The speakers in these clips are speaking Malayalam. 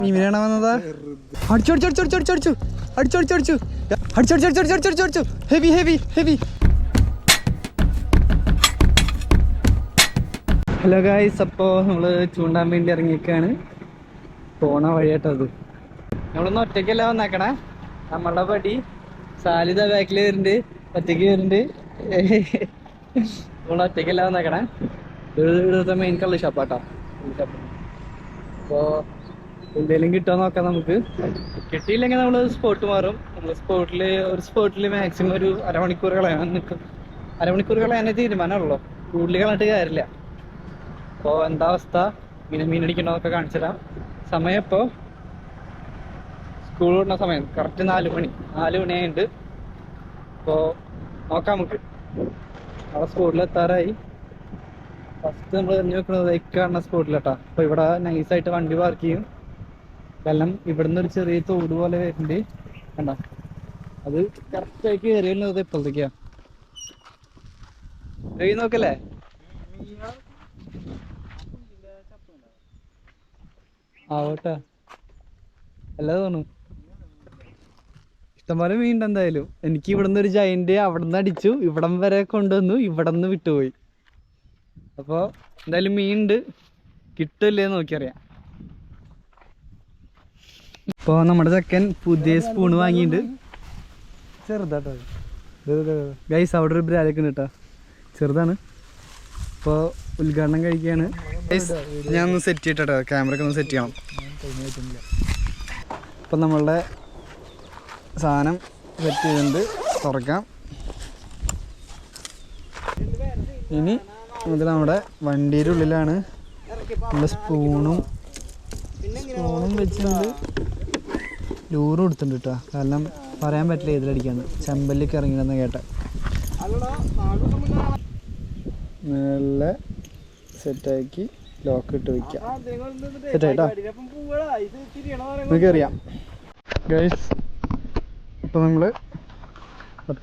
മീനാണ് വന്നതാ. അടിച്ചു. ഹെവി. ഹലോ ഗായ്സ്, അപ്പോൾ നമ്മൾ ചൂണ്ടാൻ വേണ്ടി ഇറങ്ങിയൊക്കെയാണ്. പോണ വഴിയാട്ടത്. നമ്മളൊന്ന് ഒറ്റയ്ക്കല്ല വന്നേക്കണേ. നമ്മളുടെ പടി സാലിത ബാക്കിൽ വരുന്നുണ്ട്, ഒറ്റയ്ക്ക് വരുന്നുണ്ട്. നമ്മൾ ഒറ്റയ്ക്കല്ല വന്നേക്കണേ. ഇവിടുത്തെ മെയിൻ കള്ള് ഷാപ്പാട്ടോ. അപ്പോൾ എന്തെങ്കിലും കിട്ടുമോ നോക്കാം നമുക്ക്. കിട്ടിയില്ലെങ്കിൽ നമ്മൾ സ്പോട്ട് മാറും. നമ്മൾ സ്പോട്ടിൽ മാക്സിമം ഒരു അരമണിക്കൂർ കളയാൻ നിൽക്കും. അരമണിക്കൂർ കളയാനേ തീരുമാനമുള്ളൂ, കൂടുതൽ കളഞ്ഞിട്ട് കാര്യമില്ല. അപ്പോൾ എന്താ അവസ്ഥ, മീനടിക്കണമെന്നൊക്കെ കാണിച്ചു തരാം. സമയം ഇപ്പോൾ സ്കൂൾ വിടുന്ന സമയം കറക്റ്റ് 4 മണിയായിട്ടുണ്ട്. അപ്പോൾ നോക്കാം നമുക്ക്. അവിടെ സ്കൂളിലെത്താറായി. ഫസ്റ്റ് നമ്മൾ എറിഞ്ഞു വെക്കുന്നത് കാണുന്ന സ്പോട്ടിലെട്ടാ. അപ്പോൾ ഇവിടെ നൈസായിട്ട് വണ്ടി പാർക്ക് ചെയ്യും. വെള്ളം ഇവിടുന്ന് ഒരു ചെറിയ തോട് പോലെ വരുന്നുണ്ട്, കണ്ട. അത് കറക്റ്റായി കയറി വരുന്നത് ഇപ്പോഴത്തേക്കാ. കയറി നോക്കല്ലേ. ആവട്ടെ, അല്ല തോന്നുന്നു ഇഷ്ടംപോലെ മീനുണ്ട്. എന്തായാലും എനിക്ക് ഇവിടുന്ന് ഒരു ജയന്റ് അവിടുന്ന് അടിച്ചു, ഇവിടം വരെ കൊണ്ടുവന്നു, ഇവിടന്ന് വിട്ടുപോയി. അപ്പോൾ എന്തായാലും മീനുണ്ട്, കിട്ടില്ലേ നോക്കിയറിയാം. ഇപ്പോൾ നമ്മുടെ ചെക്കൻ പുതിയ സ്പൂണ് വാങ്ങിയിട്ടുണ്ട്. ചെറുതാട്ടോ ഗൈസ്, അവിടെ ഒരു ബ്രാലൊക്കെ ഉണ്ട് കേട്ടോ, ചെറുതാണ്. ഇപ്പോൾ ഉദ്ഘാടനം കഴിക്കുകയാണ്. ഞാൻ ഒന്ന് സെറ്റ് ചെയ്തിട്ടോ, ക്യാമറയൊക്കെ ഒന്ന് സെറ്റ് ചെയ്യണം. ഇപ്പം നമ്മളുടെ സാധനം സെറ്റ് ചെയ്തിട്ടുണ്ട്, തുറക്കാം. ഇനി ഇത് നമ്മുടെ വണ്ടിയുടെ ഉള്ളിലാണ്. നമ്മുടെ സ്പൂണും വെച്ചിട്ടുണ്ട്. ലൂറും എടുത്തിട്ടുണ്ട് കേട്ടോ, കാരണം പറയാൻ പറ്റില്ല ഇതിലടിക്കാന്ന്. ചെമ്പല്ലിക്ക് ഇറങ്ങിയെന്ന് കേട്ട. നല്ല സെറ്റാക്കി ലോക്ക് ഇട്ട് വയ്ക്കാം. സെറ്റായിട്ടോ, നമുക്കറിയാം ഗൈസ്. ഇപ്പോൾ നമ്മൾ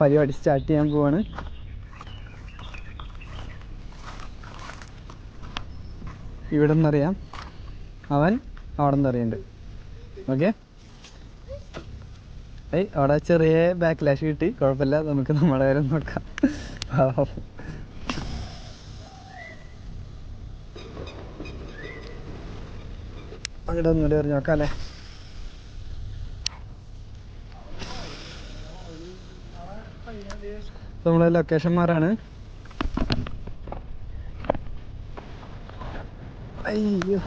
പരിപാടി സ്റ്റാർട്ട് ചെയ്യാൻ പോവാണ്. ഇവിടെ നിന്നറിയാം, അവൻ അവിടെ നിന്നറിയുന്നുണ്ട്. ഓക്കെ, അവിടെ ചെറിയ ബാക്ക്ലാഷ് കിട്ടി, കുഴപ്പമില്ല. നമുക്ക് നമ്മുടെ കാര്യം നോക്കാം. അങ്ങോട്ട് ഒന്നുകൂടി എറിഞ്ഞ് നോക്കാം അല്ലേ. നമ്മളെ ലൊക്കേഷൻ മാറാണ്. അയ്യോ,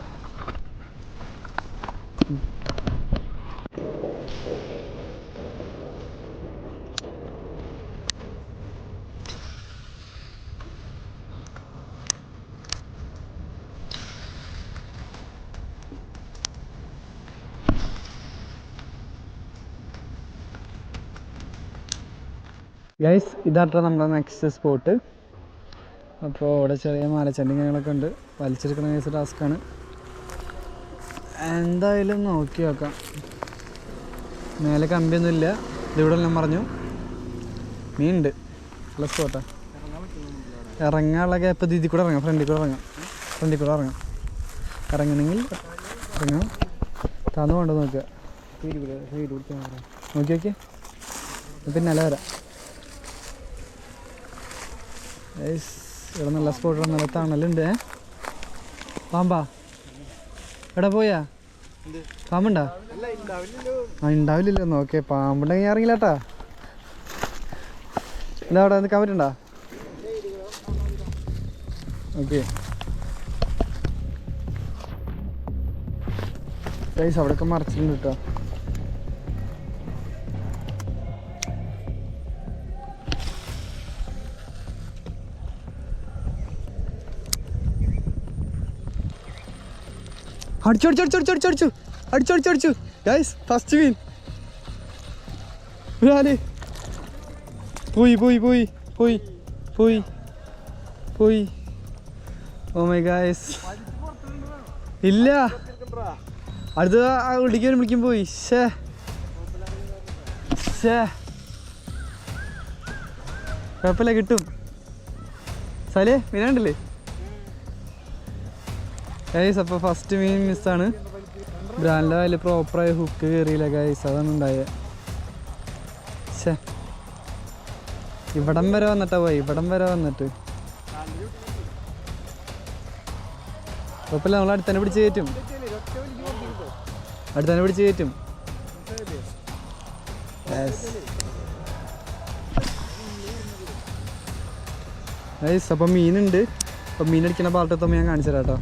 ഗൈസ്, ഇതാട്ടോ നമ്മുടെ നെക്സ്റ്റ് സ്പോട്ട്. അപ്പോൾ ഇവിടെ ചെറിയ മലച്ചണ്ടിങ്ങളൊക്കെ ഉണ്ട്, വലിച്ചെടുക്കുന്ന കേസ് ടാസ്ക്കാണ്. എന്തായാലും നോക്കി നോക്കാം. മേലെ കമ്പിയൊന്നുമില്ല, ഇതിവിടെ എല്ലാം പറഞ്ഞു. മീനുണ്ട്, നല്ല സ്പോട്ടാ. ഇറങ്ങാനുള്ള ഗ്യാപ്പ് ഇതിൽ കൂടെ ഇറങ്ങാം, ഫ്രണ്ടിൽ കൂടെ ഇറങ്ങാം. ഇറങ്ങണമെങ്കിൽ ഇറങ്ങാം. താന്ന് കൊണ്ടു നോക്കുക, നോക്കി പിന്നാലെ വരാം. ഇവിടെ നല്ല സ്പോട്ട്, നല്ല തണലുണ്ട്. പാമ്പാ എവിടെ പോയാ? പാമ്പുണ്ടാ? ഉണ്ടാവില്ലല്ലോ. നോക്കേ, പാമ്പുണ്ടെങ്കിൽ ഇറങ്ങില്ലാട്ടാ. എന്താ അവിടെ നിൽക്കാൻ പറ്റണ്ട? ഓക്കെ ഗൈസ്, അവിടെയൊക്കെ മറച്ചിട്ടുണ്ട് കേട്ടോ. അടിച്ചു ഗൈസ്, ഫസ്റ്റ് മീൻ പോയി. ഓ മൈ ഗൈസ്, ഇല്ല, അടുത്ത ഉള്ളിക്ക് വിളിക്കും പോയി. കുഴപ്പമില്ല, കിട്ടും. സാലേ മീനാണ്ടില്ലേ ഗൈസ്? അപ്പോൾ ഫസ്റ്റ് മീൻ മിസ്സാണ്. ബ്രാൻഡിൻ്റെ അതിൽ പ്രോപ്പറായി ഹുക്ക് കയറിയില്ല ഗൈസ്, അതാണ് ഉണ്ടായത്. ശേ ഇവിടം വരെ വന്നിട്ടാ പോയി, ഇവിടം വരെ വന്നിട്ട് കുഴപ്പമില്ല. നമ്മൾ അടുത്തന്നെ പിടിച്ച് കയറ്റും, അടുത്തന്നെ പിടിച്ച് കയറ്റും. ഗൈസ് അപ്പം മീനുണ്ട്. അപ്പം മീനടിക്കണ പാർട്ടെത്തുമ്പോൾ ഞാൻ കാണിച്ചു തരാം കേട്ടോ.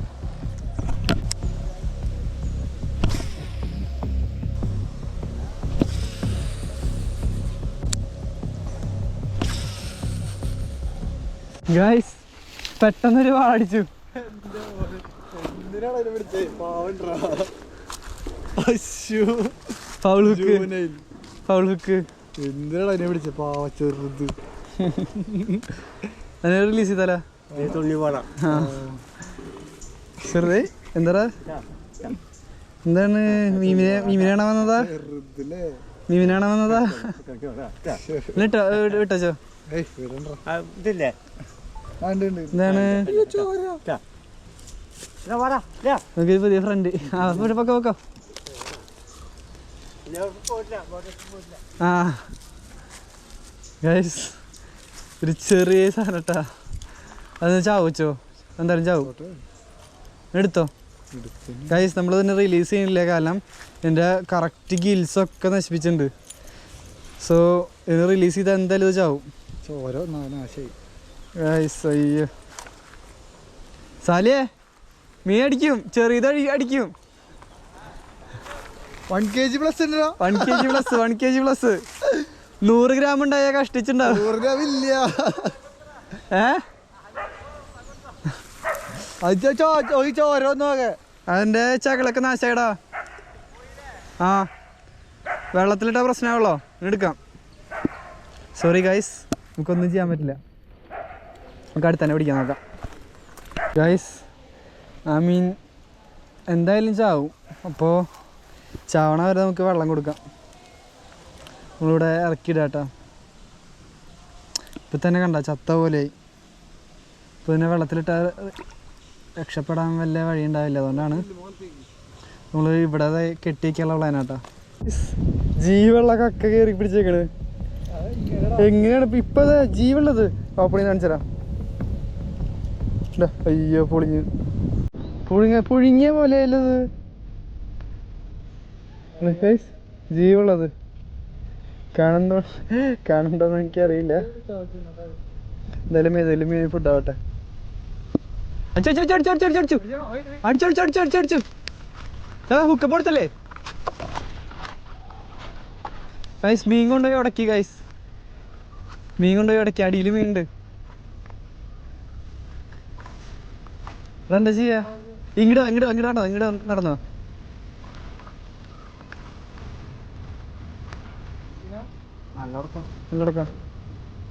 ഗൈസ് പെട്ടെന്നൊരു വാടിച്ചു. റിലീസ് ചെയ്താലോ ചെറുതേ. എന്താ എന്താണ് മീമിനാണോ വന്നതാ? മീമിനാണോ വന്നതാ? വിട്ടോ എന്താണ് പുതിയ ഫ്രണ്ട്. പൊക്കോ പൊക്കോ. ആ ഗൈസ് ഒരു ചെറിയ സാധനം കേട്ടാ. അതൊന്ന് ചാവച്ചോ? എന്തായാലും ചാവും. എടുത്തോ ഗൈസ്. നമ്മൾ തന്നെ റിലീസ് ചെയ്യുന്നില്ല, കാരണം എൻ്റെ കറക്റ്റ് ഗിൽസൊക്കെ നശിപ്പിച്ചിട്ടുണ്ട്. സോ ഇത് റിലീസ് ചെയ്താൽ എന്തായാലും ഇത് ചാവും. ഗൈസ് അയ്യോ സാലിയേ, മീൻ അടിക്കും, ചെറിയത് അടിക്കും. 1 kg plus 1 kg plus 100 gram ഉണ്ടായ കഷ്ടിച്ചിട്ടുണ്ടാവും. 100 ഗ്രാം ഇല്ല. അതിന്റെ ചകളൊക്കെ നാശായടാ. ആ വെള്ളത്തിലിട്ട പ്രശ്നമാവുള്ളോ? എടുക്കാം. സോറി ഗൈസ്, നമുക്കൊന്നും ചെയ്യാൻ പറ്റില്ല. നമുക്ക് അടുത്തന്നെ പിടിക്കാൻ നോക്കാം ഗൈസ്. ആ മീൻ എന്തായാലും ചാവും. അപ്പോൾ ചാവണ വരെ നമുക്ക് വെള്ളം കൊടുക്കാം. നമ്മളിവിടെ ഇറക്കിയിടാട്ടോ. ഇപ്പം തന്നെ കണ്ട ചത്ത പോലെയായി. ഇപ്പം തന്നെ വെള്ളത്തിലിട്ട രക്ഷപ്പെടാൻ വല്ല വഴി ഉണ്ടാവില്ല. അതുകൊണ്ടാണ് നമ്മൾ ഇവിടെ കെട്ടിയൊക്കെയുള്ള പ്ലാനാട്ടോ. ജീവുള്ള കക്ക കയറി പിടിച്ചേക്കണ്. എങ്ങനെയാണ് ഇപ്പം ജീവുള്ളത്? ഓപ്പണിങ് കാണിച്ചരാ. അയ്യോ പുഴുങ്ങിയ പോലെയല്ലത് ജീവുള്ളത്. കാണുന്നുണ്ടോന്ന് എനിക്കറിയില്ല. എന്തായാലും ഏതെങ്കിലും മീൻ ഫുഡ് ആവട്ടെ. ഹുക്കപ്പെടുത്തല്ലേ ഗൈസ്? മീൻ കൊണ്ടുപോയി ഉടക്കി ഗൈസ്, മീൻ കൊണ്ടുപോയി ഉടക്കി. അടിയിൽ മീനുണ്ട്. അതെന്താ ചെയ്യാ? ഇങ്ങോട്ട് നടന്നോ?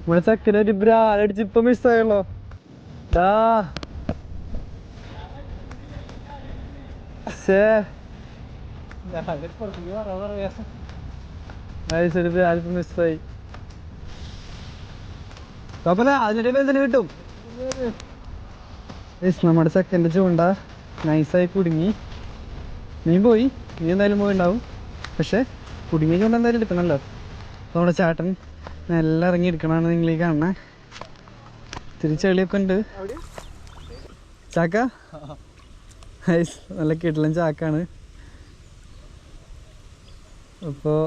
ഇവിടെ സെക്കൻഡ് ബ്രാലടിച്ച് ഇപ്പൊ മിസ്സായല്ലോ. മിസ്സായി. കുഴപ്പമില്ല, അതിന്റെ പേര് തന്നെ കിട്ടും. നമ്മുടെ സെക്കൻഡ് ചൂണ്ട നൈസായി കുടുങ്ങി. മീൻ പോയി, മീൻ എന്തായാലും പോയിണ്ടാവും. പക്ഷെ കുടുങ്ങിയ ചൂണ്ട എന്തായാലും എടുക്കണമല്ലോ. നമ്മുടെ ചേട്ടൻ നല്ല ഇറങ്ങി എടുക്കണമാണ് നിങ്ങൾ ഈ കാണണേ. ഇത്തിരി ചെളിയൊക്കെ ഉണ്ട്. ചാക്ക നല്ല കിടലൻ ചാക്കാണ്. അപ്പോൾ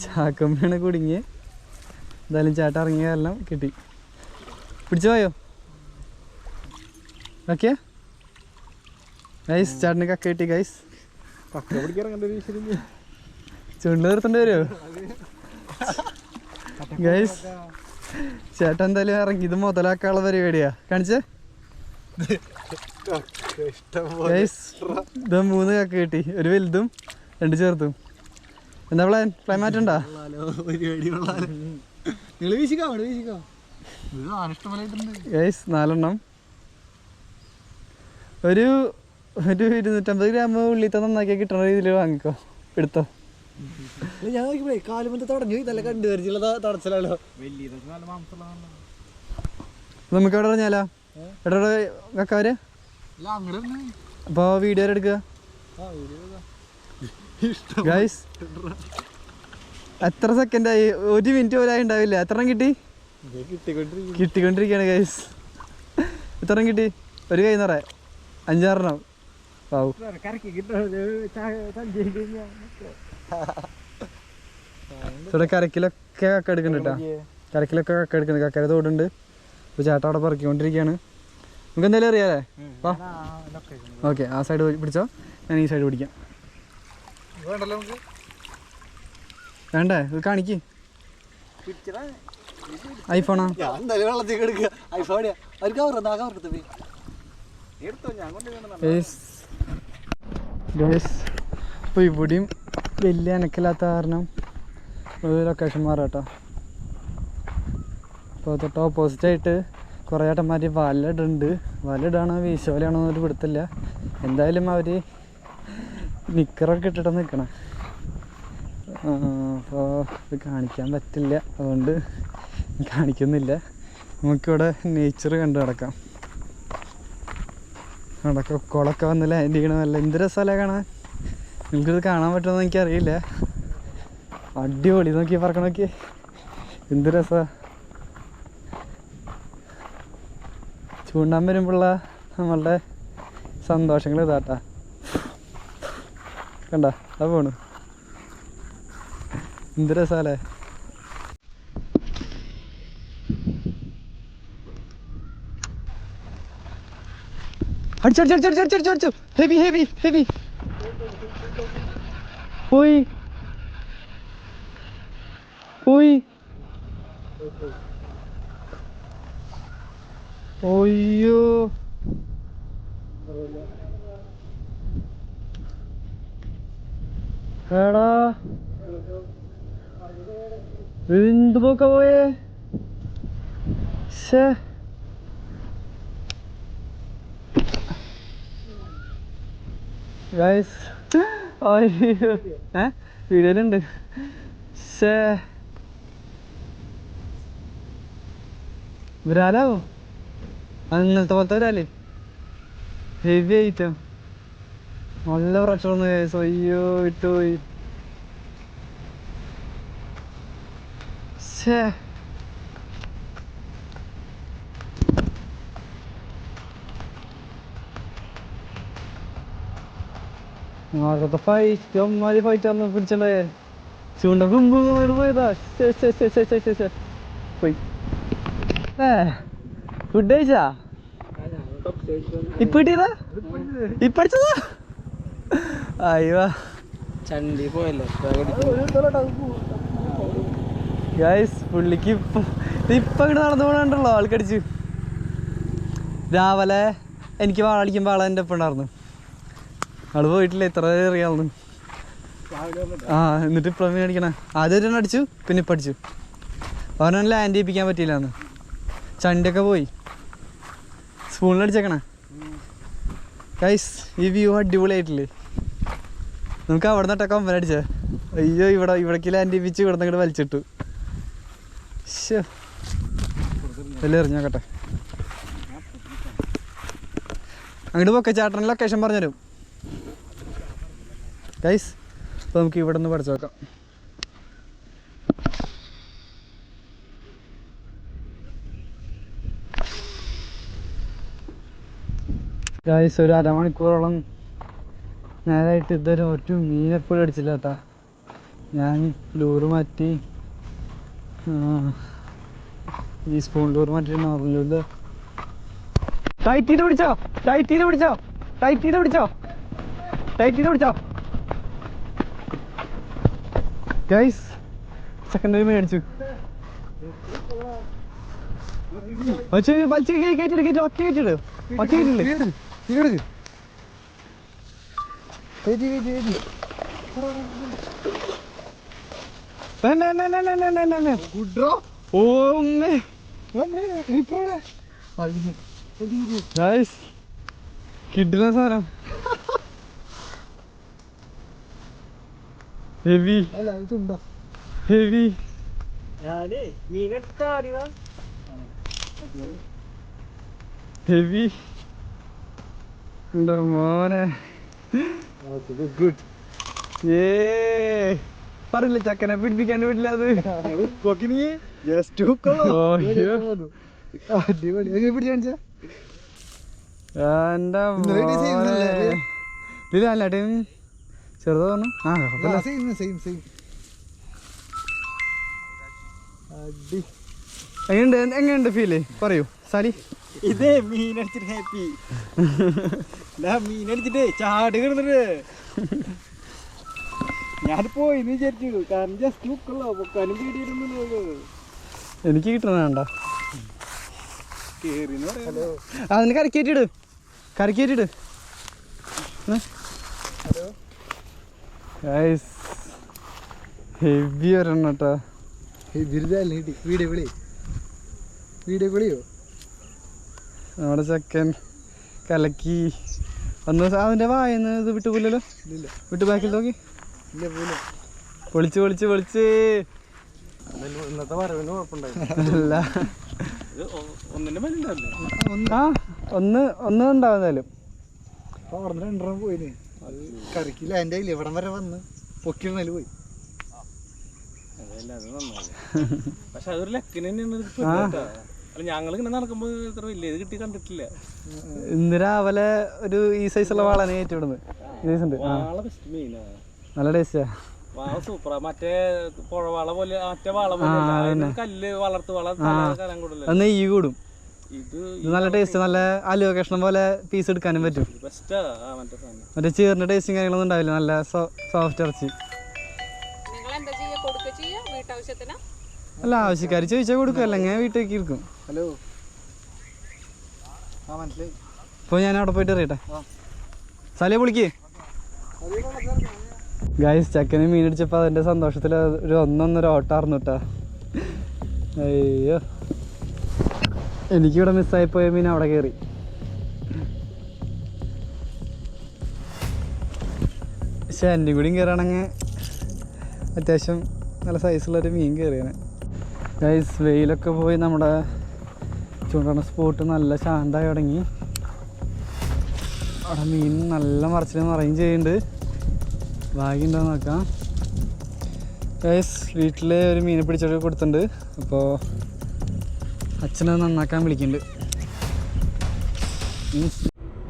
ചാക്കമ്മയാണ് കുടുങ്ങിയത്. എന്തായാലും ചേട്ടൻ ഇറങ്ങിയതെല്ലാം കിട്ടി. പിടിച്ചു പോയോ? ഓക്കെ ഗൈസ്, ചേട്ടന് കക്ക കിട്ടി ഗൈസ്. ചുണ്ട് നിർത്തേണ്ടി വരുമോ ഗൈസ്? ചേട്ടൻ എന്തായാലും ഇറങ്ങി. ഇത് മുതലാക്കാനുള്ള പരിപാടിയാ. കാണിച്ചേ ഗൈസ്. ഇത് 3 കക്ക കിട്ടി, ഒരു വലുതും 2 ചെറുതും. എന്താ പ്ലാൻ മാറ്റണ്ടാ? ഗൈസ് 4 എണ്ണം. ഒരു 250 ഗ്രാം ഉള്ളിത്ത നന്നാക്കിയാൽ കിട്ടണ രീതിയിൽ വാങ്ങിക്കോ, എടുത്തോ. ഞാൻ കാലുമത്തെ തടഞ്ഞു, നല്ല കണ്ടുവരിച്ചുള്ള തടച്ചിലല്ലോ. നമുക്ക് എവിടെ പറഞ്ഞാലോ? എവിടെ കക്കാര്? അപ്പോൾ വീഡിയോ എടുക്കുക. ഗൈസ് എത്ര സെക്കൻഡായി? 1 മിനിറ്റ് പോലും ഉണ്ടാവില്ല. എത്ര കിട്ടി? കിട്ടിക്കൊണ്ടിരിക്കുകയാണ് ഗൈസ്. എത്ര കിട്ടി? ഒരു കൈ നിറയെ 5-6 ആവും. ഇവിടെ കരക്കിലൊക്കെ കക്ക എടുക്കുന്നുണ്ട് കേട്ടോ. കരക്കിലൊക്കെ കക്ക എടുക്കുന്നത്. കക്കര തോടുണ്ട്. ഇപ്പോൾ ചേട്ടാ അവിടെ പറക്കിക്കൊണ്ടിരിക്കുകയാണ്. നമുക്ക് എന്തായാലും അറിയാലേ? വാ. ഓക്കെ, ആ സൈഡ് പിടിച്ചോ, ഞാൻ ഈ സൈഡ് പിടിക്കാം. വേണ്ടേ? ഇത് കാണിക്ക്. ഐഫോണാ? ഇപ്പോൾ ഇവിടെയും വലിയ അനക്കില്ലാത്ത കാരണം ഒരു ലൊക്കേഷൻ മാറാട്ടോ. അപ്പോൾ തൊട്ട് ഓപ്പോസിറ്റായിട്ട് കുറേ ഏട്ടന്മാർ വലയിടുന്നുണ്ട്. വലയിടാണോ വീശോലാണോ എന്നൊരു പിടുത്തില്ല. എന്തായാലും അവർ നിക്കറൊക്കെ ഇട്ടിട്ട് നിൽക്കണം. അപ്പോൾ ഇത് കാണിക്കാൻ പറ്റില്ല, അതുകൊണ്ട് കാണിക്കുന്നില്ല. നമുക്കിവിടെ നേച്ചർ കണ്ടു നടക്കാം. അവിടെ കൊളൊക്കെ വന്ന് ലാൻഡ് ചെയ്യണം. നല്ല എന്ത് രസമല്ലേ കാണാൻ. നിങ്ങൾക്കിത് കാണാൻ പറ്റുമെന്ന് എനിക്കറിയില്ല. അടിപൊളി. നോക്കി പറക്കണം, നോക്കി എന്ത് രസമാണ്. ചൂണ്ടാൻ വരുമ്പോഴുള്ള നമ്മളുടെ സന്തോഷങ്ങൾ ഇതാട്ടാ. കണ്ട അത് പോണു. എന്ത് രസമല്ലേ. അടിച്ചു ഹെവി ഹെവി ഹെവി പോയി പോയി. ഒയ്യോ, എടാ എന്ത് പോക്ക പോയേ. ഗൈസ് വീഡിയോയിലുണ്ട്. വരാലാവോ? അങ്ങനത്തെ പോലത്തെ വരാലേ. ഹെവി ഐറ്റം, നല്ല പ്രഷർ ഒന്ന്. ഗൈസ് അയ്യോ വിട്ടുപോയി. നേരത്തെ ഫൈറ്റ് അമ്മാതിരി ഫൈറ്റ് ആയിരുന്നു പിടിച്ചേ. ചൂണ്ട കുമ്പ് പോയതാ. പോയി. ഫുഡ് കഴിച്ചാ? ഇപ്പൊ കിട്ടിയതാ? ഇപ്പൊ അടിച്ചതാ? അയ്യോ ചണ്ടി പോയല്ലോ ഗൈസ്. പുള്ളിക്ക് ഇപ്പൊ ഇങ്ങോട്ട് നടന്നു പോകണ്ടല്ലോ ആൾക്കടിച്ച്. രാവിലെ എനിക്ക് വാളടിക്കുമ്പോൾ ആളെ എൻ്റെ ഒപ്പം ഉണ്ടായിരുന്നു. ആള് പോയിട്ടില്ല, ഇത്ര അറിയാവുന്നു. എന്നിട്ട് ഇപ്പം അടിക്കണേ. ആദ്യം ഒരെണ്ണം അടിച്ചു, പിന്നെ ഇപ്പം അടിച്ചു. അവനൊന്നും ലാൻഡ് ചെയ്യിപ്പിക്കാൻ പറ്റിയില്ലാന്ന്. ചണ്ടിയൊക്കെ പോയി. സ്പൂണിൽ അടിച്ചേക്കണേ ഗൈസ്. ഈ വ്യൂ അടിപൊളിയായിട്ടില്ലേ? നമുക്ക് അവിടെ നിന്നിട്ടൊക്കെ അമ്പലടിച്ചേ. അയ്യോ, ഇവിടേക്ക് ലാൻഡ് ചെയ്യിപ്പിച്ച് ഇവിടെ നിന്ന് വലിച്ചിട്ടു. വലിയ എറിഞ്ഞോക്കട്ടെ. അങ്ങോട്ട് പോക്കെ ചേട്ടൻ്റെ ലൊക്കേഷൻ പറഞ്ഞുതരും ഗൈസ്. അപ്പോൾ നമുക്ക് ഇവിടെ നിന്ന് പഠിച്ചു നോക്കാം. ഗൈസ്, ഒരു അരമണിക്കൂറോളം നേരായിട്ട് ഇതുവരെ ഒറ്റ മീനെപ്പോഴും അടിച്ചില്ല കേട്ടാ. ഞാൻ ലൂറ് മാറ്റി, ഈ സ്പൂൺ ലൂറ് മാറ്റി നോർമലൂര്. ടൈറ്റീനെ പിടിച്ചോ, ടൈറ്റീനെ പിടിച്ചോ, ടൈറ്റീനെ പിടിച്ചോ, ടൈറ്റീനെ പിടിച്ചോ ഗൈസ്. സെക്കൻഡ് ടൈം മേടിച്ചു. കിട്ടുന്ന സാധനം ഹെവി ഹെവി. ഹെവി മോനെ. ഗുഡ്. പറഞ്ഞില്ല ചക്കനെ പിടിപ്പിക്കാൻ പറ്റില്ല അത്. അടിപൊളി പിടിച്ചു കാണിച്ചാ ഇതിലാട്ടും ചെറുതാ പറഞ്ഞു. എങ്ങനെയുണ്ട് ഫീല് പറയൂ സാലി. ഇതേ മീനടിച്ചിട്ട് ഹാപ്പി. മീനടിച്ചിട്ടേ ചാട് കിടന്നിട്ട് ഞാൻ പോയിന്ന് വിചാരിച്ചു. കാരണം ജസ്റ്റ് ബുക്കുള്ളോ പൊക്കാനും പേടിയിരുന്നു. എനിക്ക് കിട്ടണ വേണ്ട. കേറിന്ന് പറയാലോ. അതിന് കരക്കേറ്റിട് കരക്കേറ്റിട്. ഹെവി ഒരെണ്ണം കേട്ടോ. വീഡിയോ വിളിയോ നമ്മുടെ ചെക്കൻ കലക്കി ഒന്ന്. അതിന്റെ വായന്ന് ഇത് വിട്ടു പോലല്ലോ. വിട്ടു ബാക്കിൽ നോക്കി. പൊളിച്ച് പൊളിച്ച് പൊളിച്ച്. ഇന്നത്തെ വരവിന് അല്ല ഒന്ന് ഉണ്ടാവും എന്തായാലും. അവിടെ രണ്ടെണ്ണം പോയിന്. അത് കറിക്കില്ല. എൻ്റെ കയ്യിൽ ഇവിടം വരെ വന്ന് പൊക്കിയിരുന്നാല് പോയി. പക്ഷെ അതൊരു ലക്കിന് ഞങ്ങളിങ്ങനെ നടക്കുമ്പോ ഇത്ര വലിയ ഇത് കിട്ടി കണ്ടിട്ടില്ല. ഇന്ന് രാവിലെ ഒരു ഈ സൈസുള്ള വാളനെ ഏറ്റുവിടുന്നത്. നല്ല ടേസ്റ്റാ. വാള സൂപ്പറാ. മറ്റേ പുഴവാള പോലെ മറ്റേ വാള പോലെ കല്ല് വളർത്ത് വള കനം കൂടുതൽ നെയ്യ് കൂടും. ഇത് നല്ല ടേസ്റ്റ്. നല്ല അലുവ കഷ്ണം പോലെ പീസ് എടുക്കാനും പറ്റും. ബെസ്റ്റാ മറ്റേ സാധനം. മറ്റേ ചേറിന്റെ ടേസ്റ്റും കാര്യങ്ങളൊന്നും ഉണ്ടാവില്ല. നല്ല സോഫ്റ്റ് ഇറച്ചി. അല്ല ആവശ്യക്കാർ ചോദിച്ചാൽ കൊടുക്കും. അല്ലെങ്കിൽ വീട്ടിലേക്ക് ഇരിക്കും. ഹലോ മനസ്സിലായി. ഇപ്പോൾ ഞാൻ അവിടെ പോയിട്ട് അറിയട്ടെ. സാലിയെ വിളിക്കേ. ഗായ്സ് ചക്കന് മീനടിച്ചപ്പോൾ അതിൻ്റെ സന്തോഷത്തിൽ ഒരു ഒന്നൊന്നര ഓട്ടാർന്നു കേട്ടാ. അയ്യോ എനിക്കിവിടെ മിസ്സായിപ്പോയ മീൻ അവിടെ കയറി. പക്ഷെ എൻ്റെ കൂടിയും കയറുകയാണെങ്കിൽ അത്യാവശ്യം നല്ല സൈസുള്ളൊരു മീൻ കയറിയാണ്. ഗൈസ് വെയിലൊക്കെ പോയി നമ്മുടെ ചൂണ്ടണ സ്പോട്ട് നല്ല ശാന്തമായി തുടങ്ങി. അവിടെ മീൻ നല്ല മറച്ചിൽ മറയും ചെയ്യുന്നുണ്ട്. ഭാഗ്യമുണ്ടോ നോക്കാം. ഗൈസ് വീട്ടിൽ ഒരു മീനെ പിടിച്ചൊക്കെ കൊടുത്തിട്ടുണ്ട്. അപ്പോൾ അച്ഛനത് നന്നാക്കാൻ വിളിക്കുന്നുണ്ട്.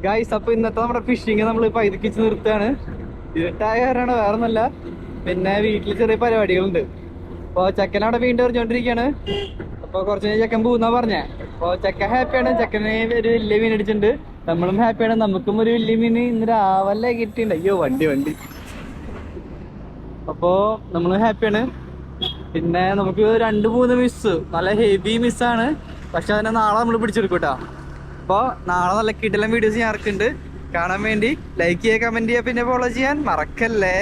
ഗൈസ് അപ്പോൾ ഇന്നത്തെ നമ്മുടെ ഫിഷിങ് നമ്മൾ പൈതക്കിച്ച് നിർത്തുകയാണ്. ഇരുട്ടായ കാരണമാണ്, വേറെ ഒന്നുമല്ല. പിന്നെ വീട്ടിൽ ചെറിയ പരിപാടികളുണ്ട്. അപ്പോൾ ചെക്കൻ അവിടെ വീണ്ടും എറിഞ്ഞുകൊണ്ടിരിക്കുകയാണ്. അപ്പോൾ കുറച്ച് കഴിഞ്ഞ് ചെക്കൻ പോകുന്നാ പറഞ്ഞേ. അപ്പോൾ ചെക്കൻ ഹാപ്പിയാണ്. ചെക്കനെ ഒരു വലിയ മീൻ അടിച്ചിട്ടുണ്ട്. നമ്മളും ഹാപ്പിയാണ്. നമുക്കും ഒരു വലിയ മീൻ ഇന്ന് രാവിലെ കിട്ടിയിട്ടുണ്ട്. അയ്യോ വണ്ടി. അപ്പോൾ നമ്മൾ ഹാപ്പിയാണ്. പിന്നെ നമുക്ക് 2-3 മിസ് നല്ല ഹെവി മിസ്സാണ്. പക്ഷെ അതിനെ നാളെ നമ്മൾ പിടിച്ചെടുക്കും കേട്ടോ. അപ്പോൾ നാളെ നല്ല കിടിലൻ വീഡിയോസ് ഞാൻ ഇറക്കുന്നുണ്ട്. കാണാൻ വേണ്ടി ലൈക്ക് ചെയ്യുക, കമൻറ്റ് ചെയ്യുക, പിന്നെ ഫോളോ ചെയ്യാൻ മറക്കല്ലേ.